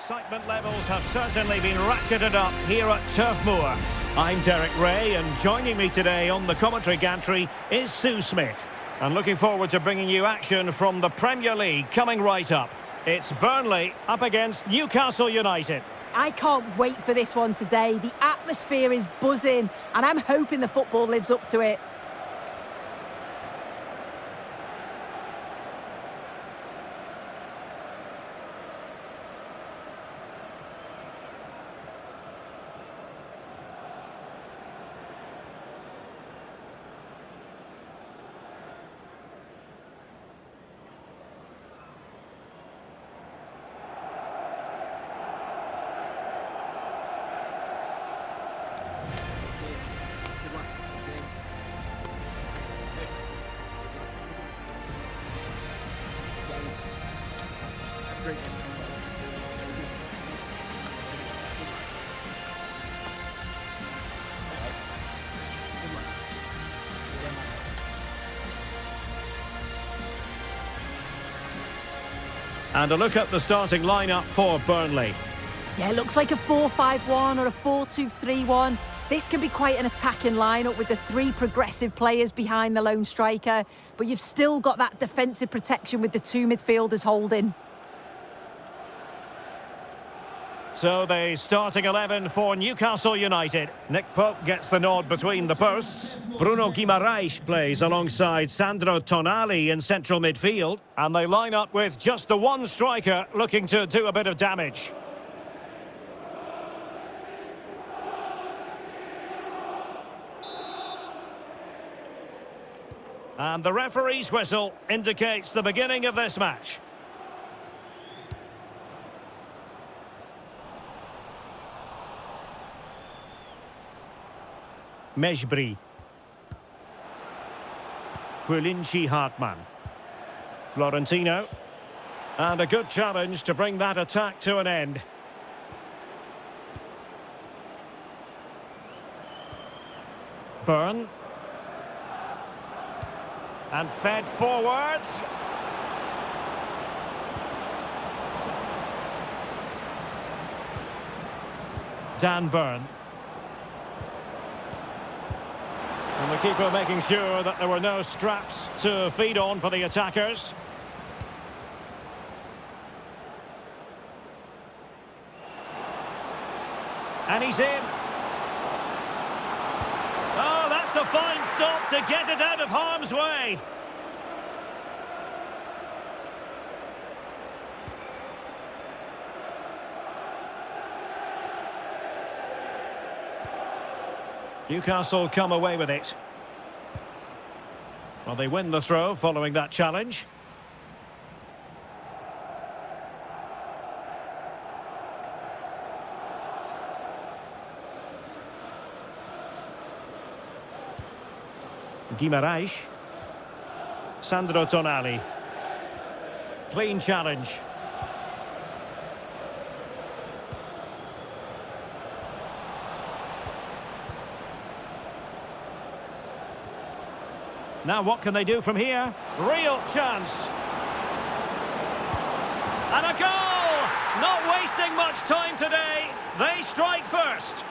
excitement levels have certainly been ratcheted up here at Turf Moor. I'm Derek Ray, and joining me today on the commentary gantry is Sue Smith. And looking forward to bringing you action from the Premier League coming right up. It's Burnley up against Newcastle United. I can't wait for this one today. The atmosphere is buzzing, and I'm hoping the football lives up to it. And a look at the starting lineup for Burnley. Yeah, it looks like a 4-5-1 or a 4-2-3-1. This can be quite an attacking lineup with the three progressive players behind the lone striker, but you've still got that defensive protection with the two midfielders holding. So the starting 11 for Newcastle United. Nick Pope gets the nod between the posts. Bruno Guimaraes plays alongside Sandro Tonali in central midfield. And they line up with just the one striker looking to do a bit of damage. And the referee's whistle indicates the beginning of this match. Mejbri. Quilinci Hartmann. Florentino. And a good challenge to bring that attack to an end. Burn. And fed forwards. Dan Burn. And the keeper making sure that there were no scraps to feed on for the attackers. And he's in. Oh, that's a fine stop to get it out of harm's way. Newcastle come away with it. Well, they win the throw following that challenge. Guimaraes. Sandro Tonali. Clean challenge. Now what can they do from here? Real chance. And a goal! Not wasting much time today. They strike first.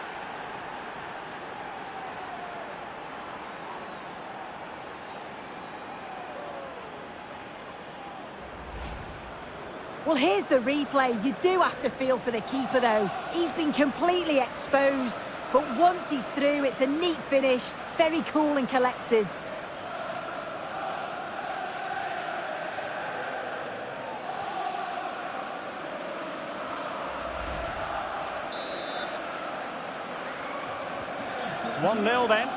Well, here's the replay. You do have to feel for the keeper, though. He's been completely exposed. But once he's through, it's a neat finish. Very cool and collected. One 0 then.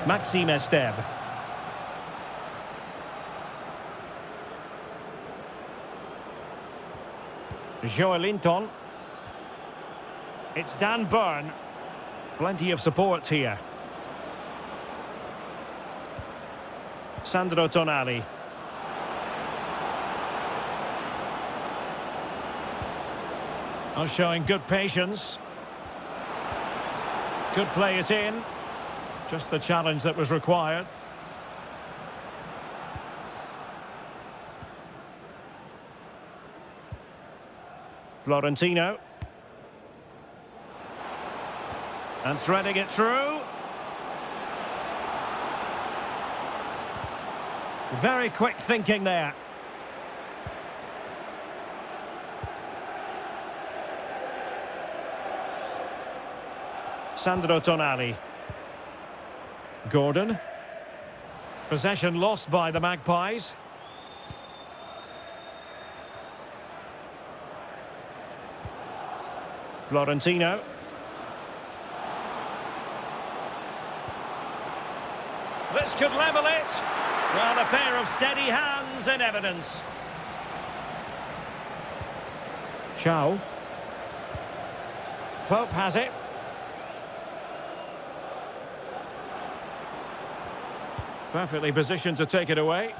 Maxime Esteve. Joelinton. It's Dan Burn. Plenty of support here. Sandro Tonali. Showing good patience. Could play it in. Just the challenge that was required. Florentino. And threading it through. Very quick thinking there. Sandro Tonali. Gordon. Possession lost by the Magpies. Florentino. This could level it. Well, a pair of steady hands in evidence. Chow. Pope has it. Perfectly positioned to take it away.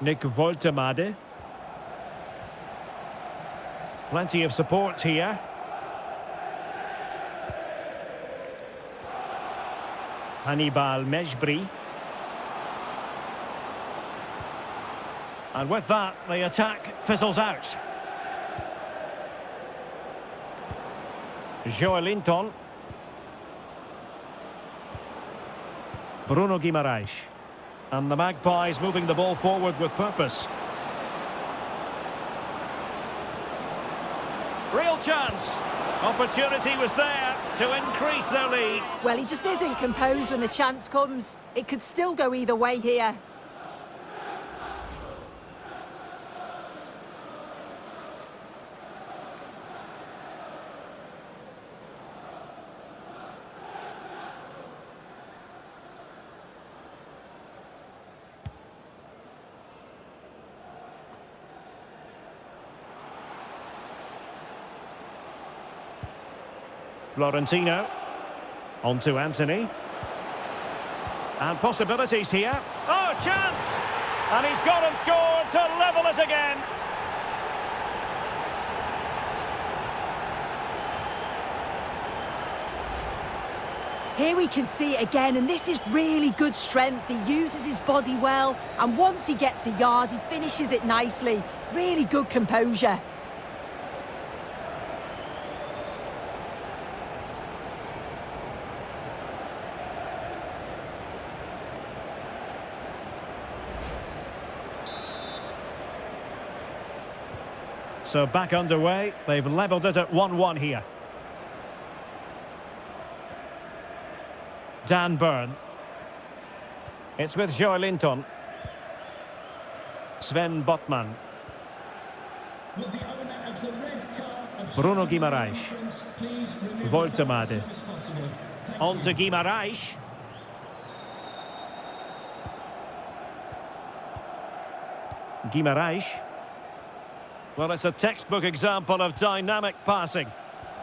Nick Woltemade. Plenty of support here. Hannibal Mejbri. And with that, the attack fizzles out. Joelinton. Bruno Guimaraes. And the Magpies moving the ball forward with purpose. Real chance. Opportunity was there to increase their lead. Well, he just isn't composed when the chance comes. It could still go either way here. Florentino. On to Anthony. And possibilities here. Oh, chance! And he's gone and scored to level it again. Here we can see it again, and this is really good strength. He uses his body well, and once he gets a yard, he finishes it nicely. Really good composure. So back underway. They've levelled it at 1-1 here. Dan Burn. It's with Joelinton. Sven Botman. Bruno Guimaraes. Woltemade. On to Guimaraes. Guimaraes. Well, it's a textbook example of dynamic passing.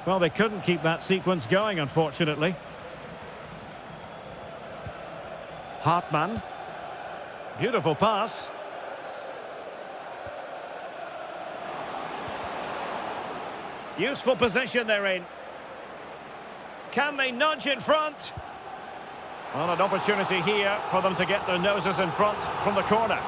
Well, they couldn't keep that sequence going, unfortunately. Hartmann. Beautiful pass. Useful position they're in. Can they nudge in front? Well, an opportunity here for them to get their noses in front from the corner.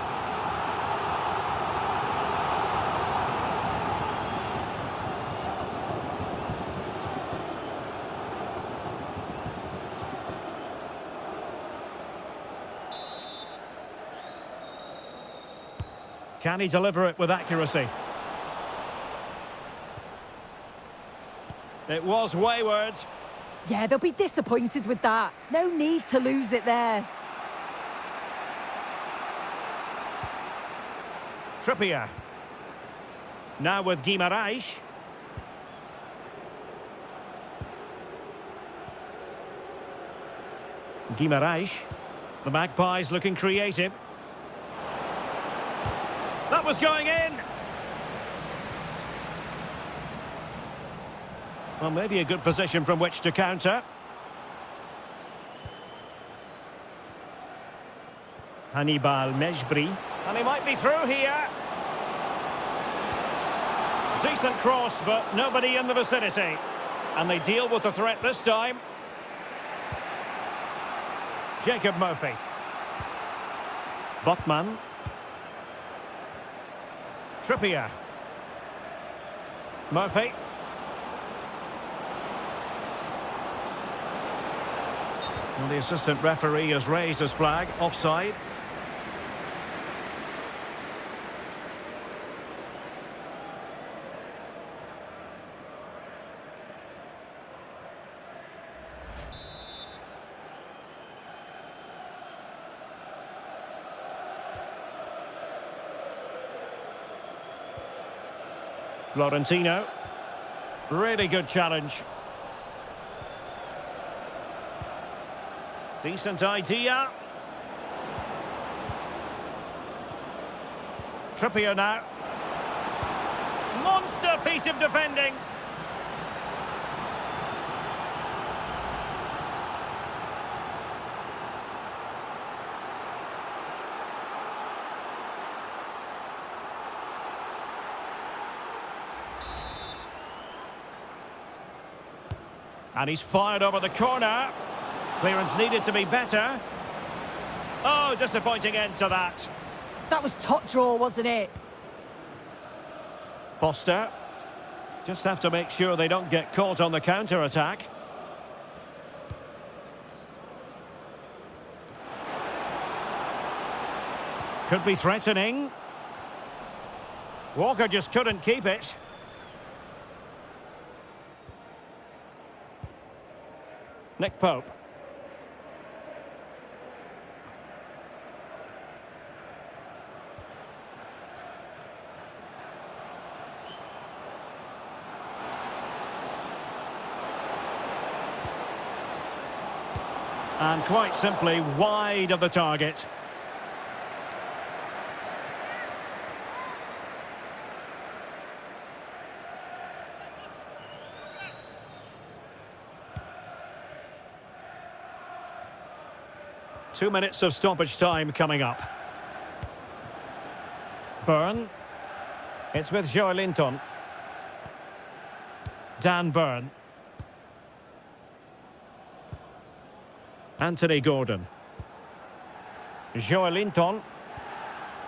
Can he deliver it with accuracy? It was wayward. Yeah, they'll be disappointed with that. No need to lose it there. Trippier. Now with Guimaraes. Guimaraes. The Magpies looking creative. That was going in. Well, maybe a good position from which to counter. Hannibal Mejbri. And he might be through here. Decent cross, but nobody in the vicinity. And they deal with the threat this time. Jacob Murphy. Botman. Trippier. Murphy. Well, the assistant referee has raised his flag. Offside. Florentino. Really good challenge. Decent idea. Trippier now. Monster piece of defending. And he's fired over the corner. Clearance needed to be better. Oh, disappointing end to that. That was top draw, wasn't it? Foster. Just have to make sure they don't get caught on the counter-attack. Could be threatening. Walker just couldn't keep it. Nick Pope. And quite simply wide of the target. Two minutes of stoppage time coming up. Byrne. It's with Joelinton. Dan Byrne. Anthony Gordon. Joelinton.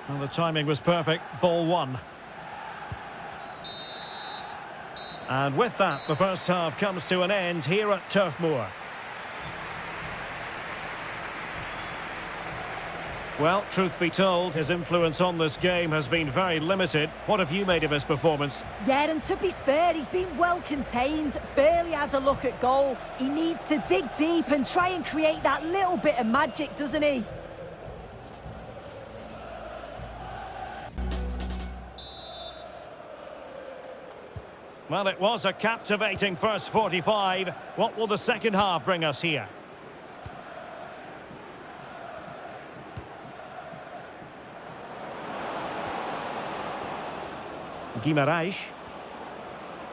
Well, the timing was perfect. Ball one. And with that, the first half comes to an end here at Turf Moor. Well, truth be told, his influence on this game has been very limited. What have you made of his performance? Yeah, and to be fair, he's been well contained, barely had a look at goal. He needs to dig deep and try and create that little bit of magic, doesn't he? Well, it was a captivating first 45. What will the second half bring us here? Guimarães.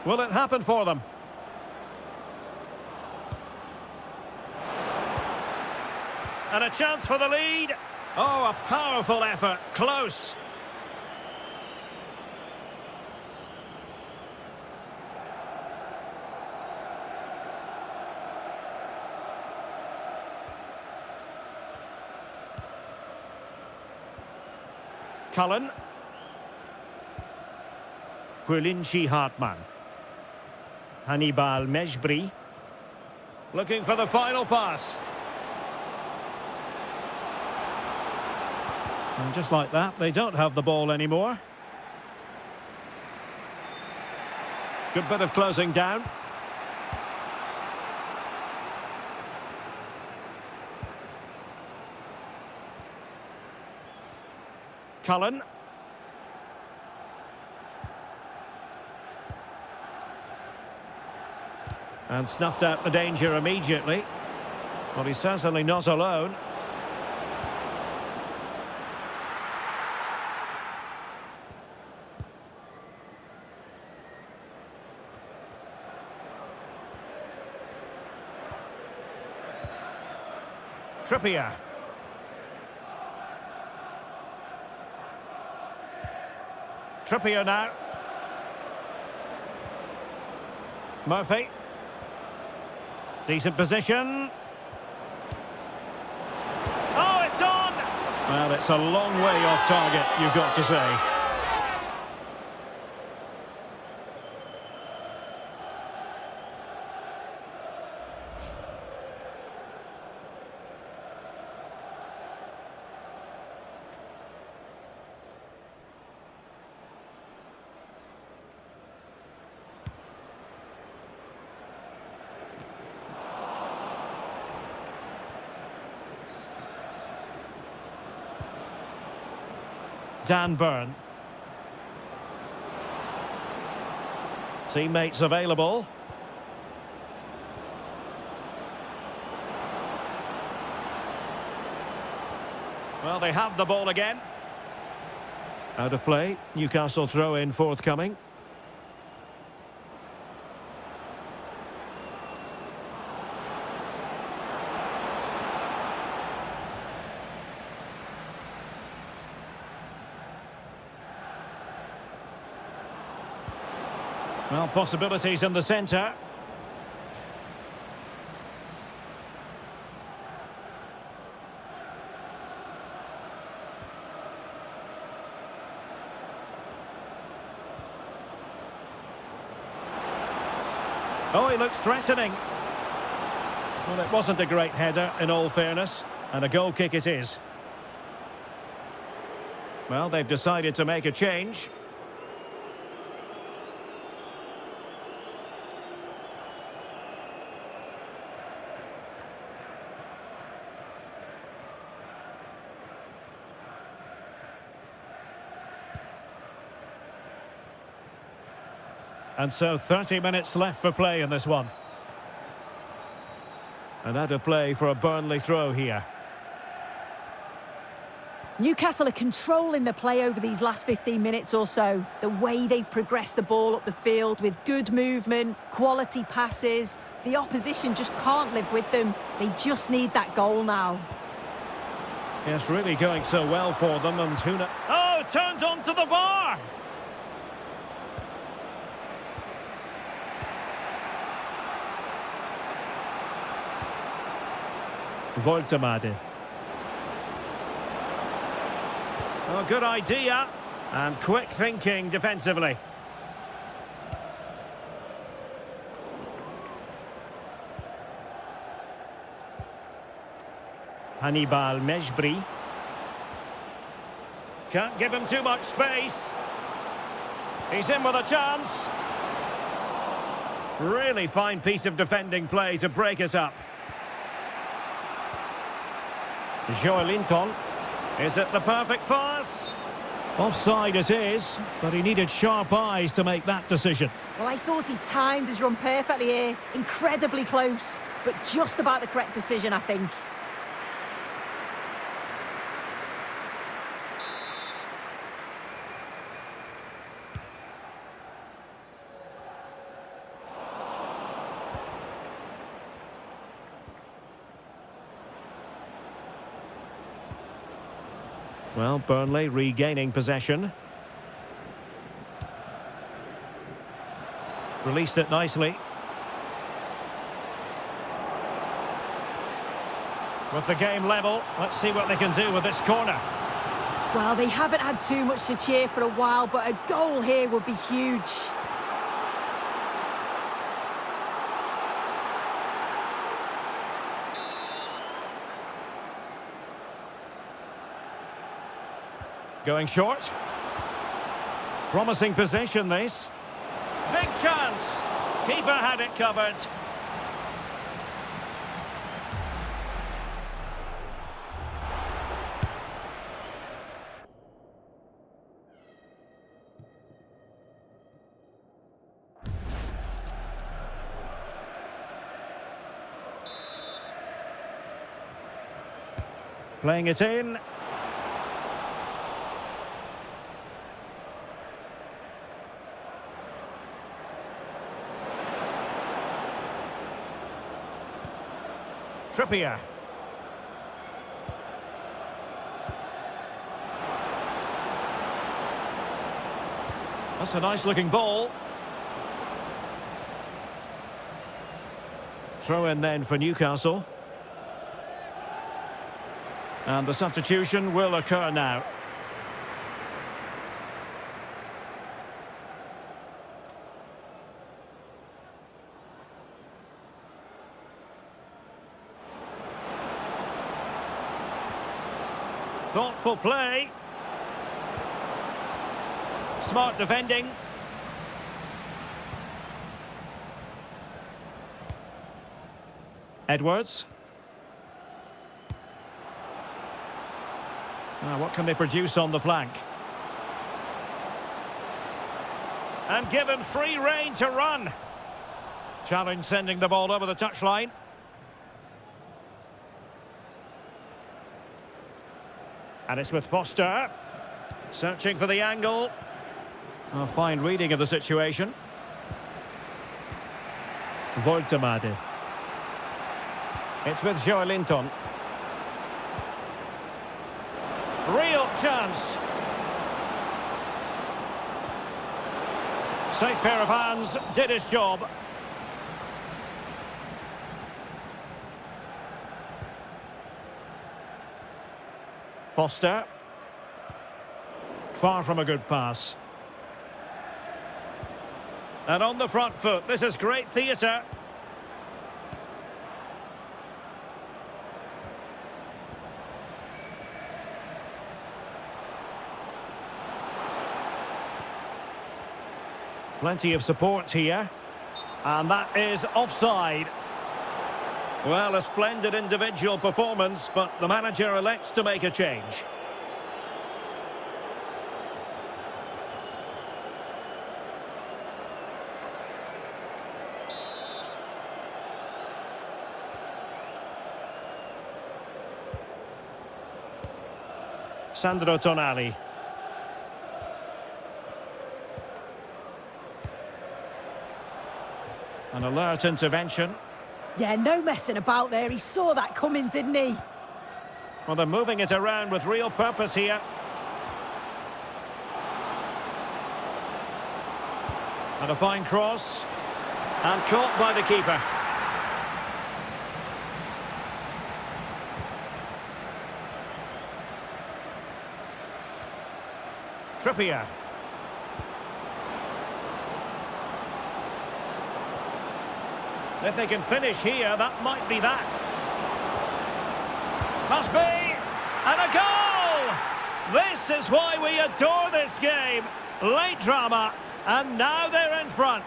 Will it happen for them? And a chance for the lead. Oh, a powerful effort. Close. Cullen. Quilinci Hartmann. Hannibal Mejbri. Looking for the final pass. And just like that, they don't have the ball anymore. Good bit of closing down. Cullen. And snuffed out the danger immediately. Well, he's certainly not alone. Trippier. Trippier now. Murphy. Decent position. Oh, it's on! Well, Well, it's a long way off target, you've got to say. Dan Burn. Teammates available. Well, they have the ball again. Out of play. Newcastle throw in forthcoming. Well, possibilities in the centre. Oh, he looks threatening. Well, it wasn't a great header, in all fairness, and a goal kick it is. Well, they've decided to make a change. And so 30 minutes left for play in this one. And out of play for a Burnley throw here. Newcastle are controlling the play over these last 15 minutes or so. The way they've progressed the ball up the field with good movement, quality passes. The opposition just can't live with them. They just need that goal now. Yes, really going so well for them, and who knows? Oh, turned onto the bar! Voltemade. Oh, good idea. And quick thinking defensively. Hannibal Mejbri. Can't give him too much space. He's in with a chance. Really fine piece of defending play to break us up. Joelinton. Is it the perfect pass? Offside it is, but he needed sharp eyes to make that decision. Well, I thought he timed his run perfectly here. Incredibly close, but just about the correct decision, I think. Well, Burnley regaining possession. Released it nicely. With the game level, let's see what they can do with this corner. Well, they haven't had too much to cheer for a while, but a goal here would be huge. Going short. Promising possession, this. Big chance. Keeper had it covered. Playing it in. Trippier. That's a nice looking ball. Throw in then for Newcastle. And the substitution will occur now. Thoughtful play. Smart defending. Edwards. What can they produce on the flank? And given free rein to run. Challenge sending the ball over the touchline. And it's with Foster. Searching for the angle. A fine reading of the situation. Voltemade. It's with Joelinton. Real chance. Safe pair of hands, did his job. Foster. Far from a good pass. And on the front foot, this is great theatre. Plenty of support here. And that is offside. Well, a splendid individual performance, but the manager elects to make a change. Sandro Tonali. An alert intervention. Yeah, no messing about there. He saw that coming, didn't he? Well, they're moving it around with real purpose here. And a fine cross. And caught by the keeper. Trippier. If they can finish here, that might be that. Must be! And a goal! This is why we adore this game. Late drama, and now they're in front.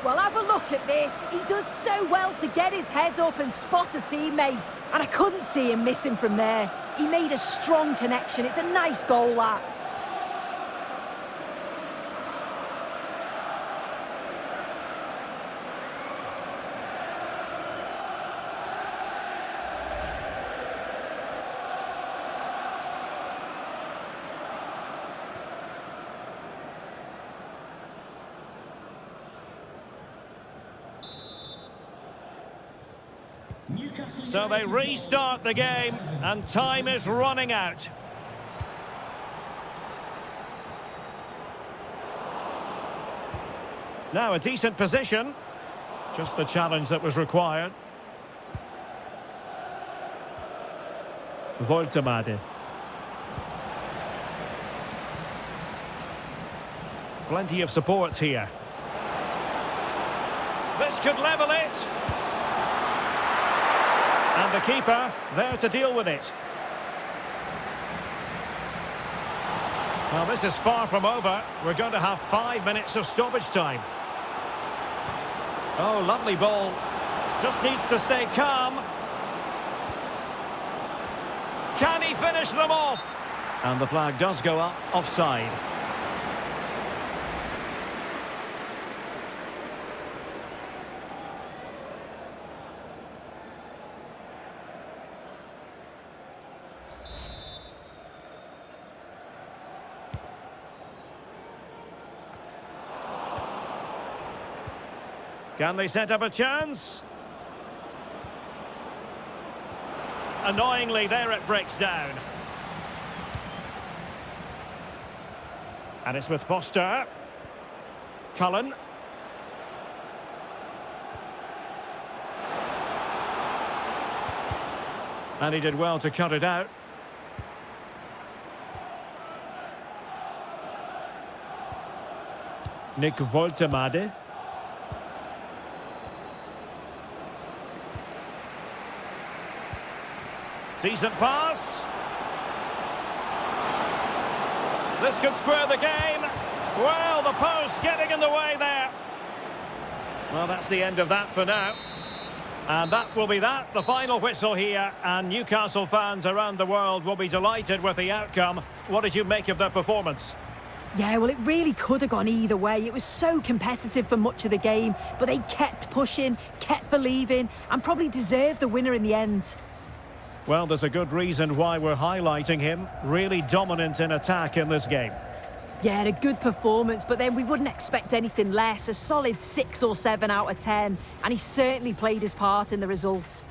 Well, have a look at this. He does so well to get his head up and spot a teammate. And I couldn't see him missing from there. He made a strong connection. It's a nice goal, that. So they restart the game, and time is running out. Now a decent position. Just the challenge that was required. Voltemade. Plenty of support here. This could level it. And the keeper there to deal with it. Well, this is far from over. We're going to have 5 minutes of stoppage time. Oh, lovely ball. Just needs to stay calm. Can he finish them off? And the flag does go up, offside. Can they set up a chance? Annoyingly, there it breaks down. And it's with Foster. Cullen. And he did well to cut it out. Nick Woltemade. Decent pass. This could square the game. Well, the post getting in the way there. Well, that's the end of that for now. And that will be that, the final whistle here. And Newcastle fans around the world will be delighted with the outcome. What did you make of their performance? Yeah, well, it really could have gone either way. It was so competitive for much of the game, but they kept pushing, kept believing, and probably deserved the winner in the end. Well, there's a good reason why we're highlighting him. Really dominant in attack in this game. Yeah, a good performance, but then we wouldn't expect anything less. A solid 6 or 7 out of 10, and he certainly played his part in the results.